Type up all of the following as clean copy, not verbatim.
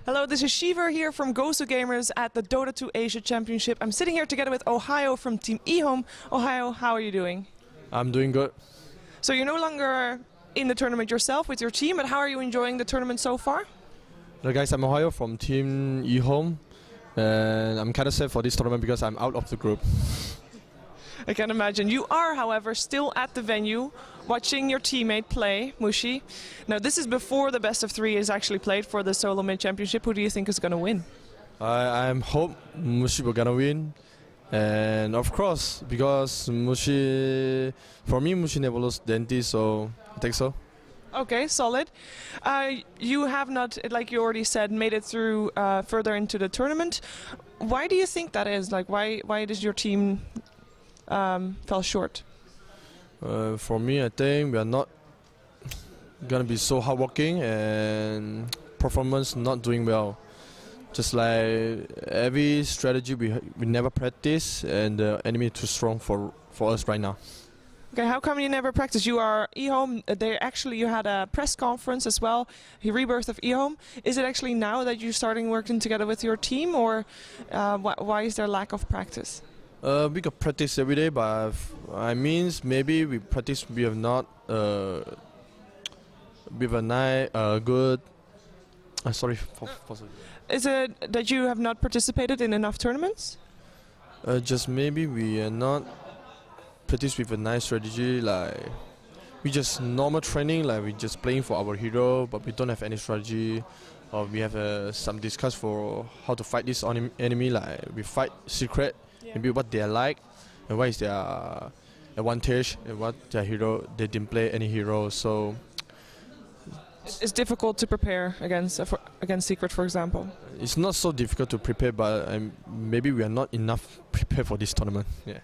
Hello, this is Shiver here from GosuGamers at the Dota 2 Asia Championship. I'm sitting here together with Ohaiyo from Team EHOME. Ohaiyo, how are you doing? I'm doing good. So you're no longer in the tournament yourself with your team, but how are you enjoying the tournament so far? Hello guys, I'm Ohaiyo from Team EHOME, and I'm kind of sad for this tournament because I'm out of the group. I can imagine. You are, however, still at the venue watching your teammate play, Mushi. Now, this is before the best of three is actually played for the Solo Mid Championship. Who do you think is going to win? I hope Mushi will gonna win, and of course, because Mushi, for me, Mushi never lost Denti, so I think so. Okay, solid. You have not, like you already said, made it through further into the tournament. Why do you think that is? Like, why does your team fell short? For me, I think we are not gonna be so hardworking and performance not doing well. Just like every strategy we never practice, and the enemy is too strong for us right now. Okay, how come you never practice? You are EHOME. You had a press conference as well, the rebirth of EHOME. Is it actually now that you're starting working together with your team, or why is there lack of practice? We got practice every day, but I means maybe we practice. We have not with a nice good. Sorry. Is it that you have not participated in enough tournaments? Just maybe we are not practice with a nice strategy. Like we just normal training. Like we just playing for our hero, but we don't have any strategy. Or we have some discuss for how to fight this enemy. Like we fight secret. Yeah. Maybe what they are like, and what is their advantage, and what their hero. They didn't play any hero, so it's difficult to prepare against Secret, for example. It's not so difficult to prepare, but maybe we are not enough prepared for this tournament. Yeah.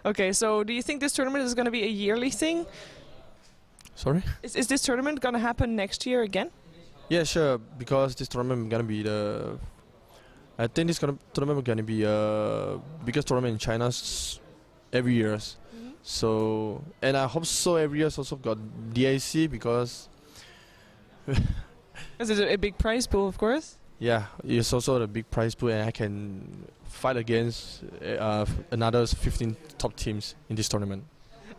Okay, so do you think this tournament is going to be a yearly thing? Sorry? Is this tournament going to happen next year again? Yeah, sure. Because this tournament is going to be the. I think this tournament is going to be biggest tournament in China every year. Mm-hmm. So, and I hope so every year also got DAC because. Is it a big prize pool, of course? Yeah, it's also a big prize pool, and I can fight against another 15 top teams in this tournament.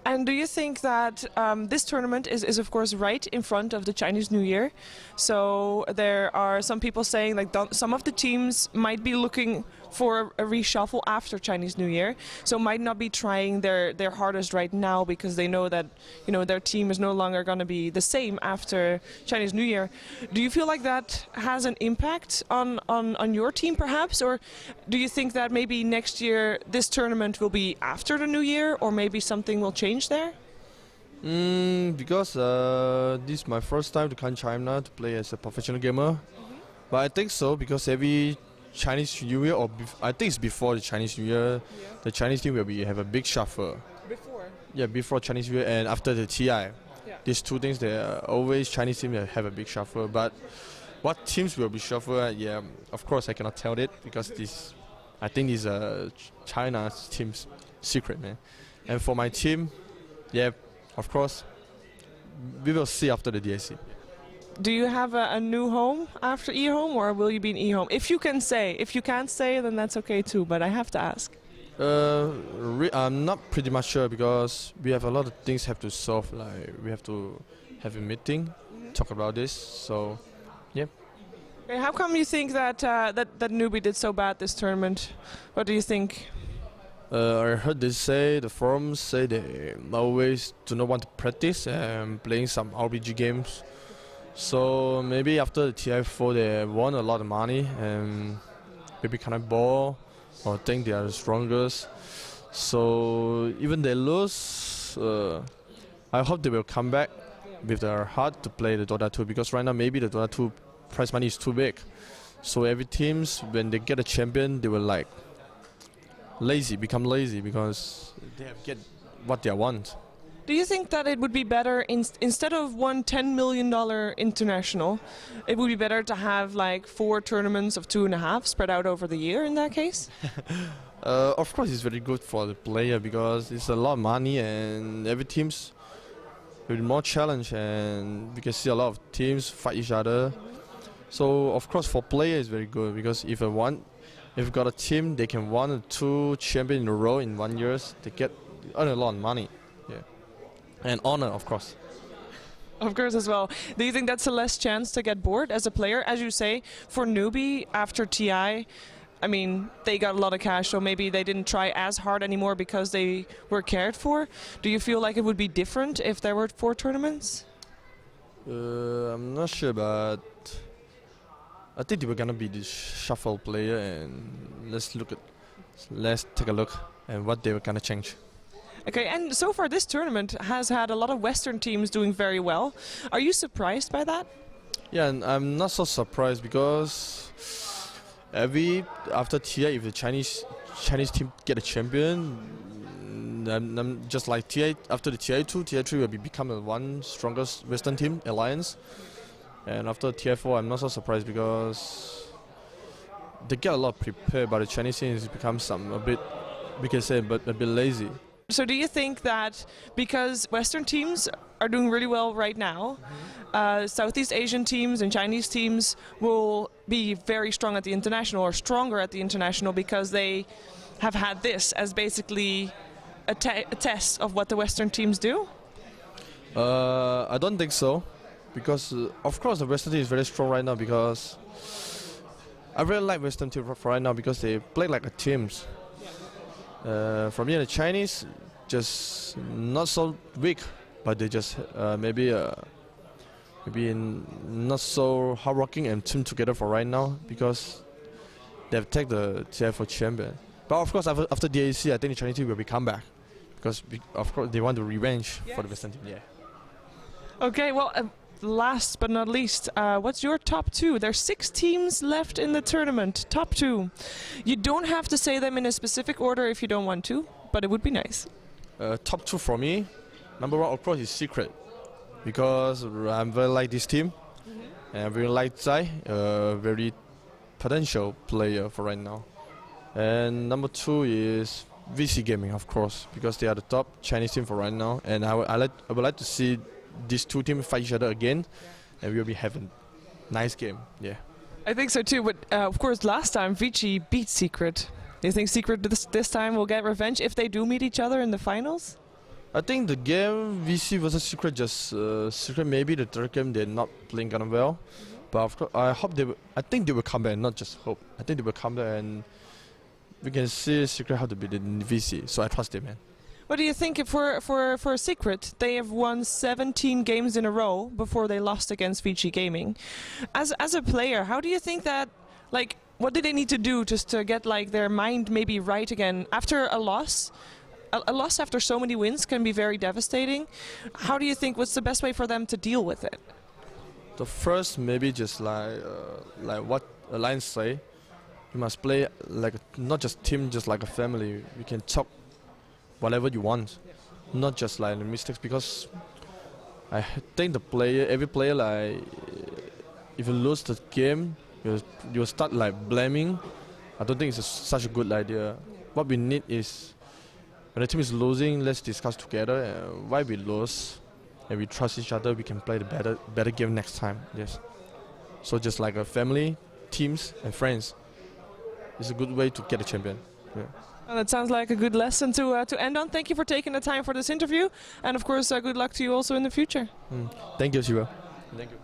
And do you think that this tournament is of course right in front of the Chinese New Year? So there are some people saying like some of the teams might be looking for a reshuffle after Chinese New Year, so might not be trying their hardest right now because they know that their team is no longer going to be the same after Chinese New Year. Do you feel like that has an impact on your team perhaps, or do you think that maybe next year this tournament will be after the New Year, or maybe something will change there? Because this is my first time to come China to play as a professional gamer. Mm-hmm. But I think so because every Chinese New Year, or I think it's before the Chinese New Year, the Chinese team will have a big shuffle. Before? Yeah, before Chinese New Year and after the TI. Yeah. These two things, they are always Chinese team have a big shuffle. But what teams will be shuffled? Yeah, of course I cannot tell it because I think this is China's team's secret, man. And for my team, yeah, of course, we will see after the DAC. Do you have a new home after EHOME, or will you be in EHOME? If you can say. If you can't say, then that's okay too, but I have to ask. I'm not pretty much sure because we have a lot of things have to solve. Like we have to have a meeting, talk about this. So, yeah. Okay, how come you think that that newbie did so bad this tournament? What do you think? I heard the forums say they always do not want to practice and playing some RPG games. So maybe after the TI4 they won a lot of money and maybe kind of ball or think they are the strongest. So even they lose, I hope they will come back with their heart to play the Dota 2 because right now maybe the Dota 2 prize money is too big. So every teams when they get a champion they will like become lazy because they have get what they want. Do you think that it would be better instead of one $10 million international, it would be better to have like 4 tournaments of 2.5 spread out over the year in that case? Of course, it's very good for the player because it's a lot of money and every team's with more challenge and we can see a lot of teams fight each other. So of course for player it's very good because if you've got a team, they can 1 or 2 champions in a row in 1 year. They earn a lot of money, yeah, and honor of course. Of course, as well. Do you think that's a less chance to get bored as a player? As you say, for newbie after TI, I mean, they got a lot of cash, so maybe they didn't try as hard anymore because they were cared for. Do you feel like it would be different if there were 4 tournaments? I'm not sure, but I think they were gonna be this shuffle player, and let's take a look at what they were gonna change. Okay, and so far this tournament has had a lot of Western teams doing very well. Are you surprised by that? Yeah, and I'm not so surprised because after TI, if the Chinese team get a champion, I'm just like TI after the TI2, TI3 will become the one strongest Western team alliance, and after TI4, I'm not so surprised because they get a lot prepared, but the Chinese team has become a bit lazy. So do you think that because Western teams are doing really well right now, Southeast Asian teams and Chinese teams will be very strong at the international or stronger at the international because they have had this as basically a test of what the Western teams do? I don't think so, because of course the Western team is very strong right now because I really like Western team right now because they play like a teams. From here, the Chinese just not so weak, but they just maybe not so hardworking and team together for right now because they've taken the TI4 champion. But of course, after DAC, I think the Chinese team will come back because of course they want the revenge for the Western team. Yeah. Okay, well. Last but not least, what's your top 2? There's 6 teams left in the tournament. Top 2. You don't have to say them in a specific order if you don't want to, but it would be nice. Top 2 for me, number 1 of course is Secret, because I very like this team, and I very like Zai, a very potential player for right now. And number 2 is VC Gaming, of course, because they are the top Chinese team for right now, and I would like to see these 2 teams fight each other again, and we'll be having nice game. Yeah, I think so too. But of course, last time Vici beat Secret. Do you think Secret this time will get revenge if they do meet each other in the finals? I think the game VC versus Secret Secret maybe the third game they're not playing kind of well, but of course I think they will come back, not just hope. I think they will come back and we can see Secret how to beat the VC. So I trust them, man. What do you think for Secret? They have won 17 games in a row before they lost against Vici Gaming. As a player, how do you think that, like, what do they need to do just to get like their mind maybe right again after a loss? A loss after so many wins can be very devastating. How do you think, what's the best way for them to deal with it? The first maybe just like what Alliance say, you must play like not just team, just like a family. You can talk whatever you want, not just like the mistakes, because I think every player, like if you lose the game, you start like blaming. I don't think it's such a good idea. What we need is when the team is losing, let's discuss together why we lose, and we trust each other. We can play the better game next time. Yes. So just like a family, teams, and friends, it's a good way to get a champion. Yeah. Well, that sounds like a good lesson to end on. Thank you for taking the time for this interview, and of course, good luck to you also in the future. Thank you, Shiva. Thank you.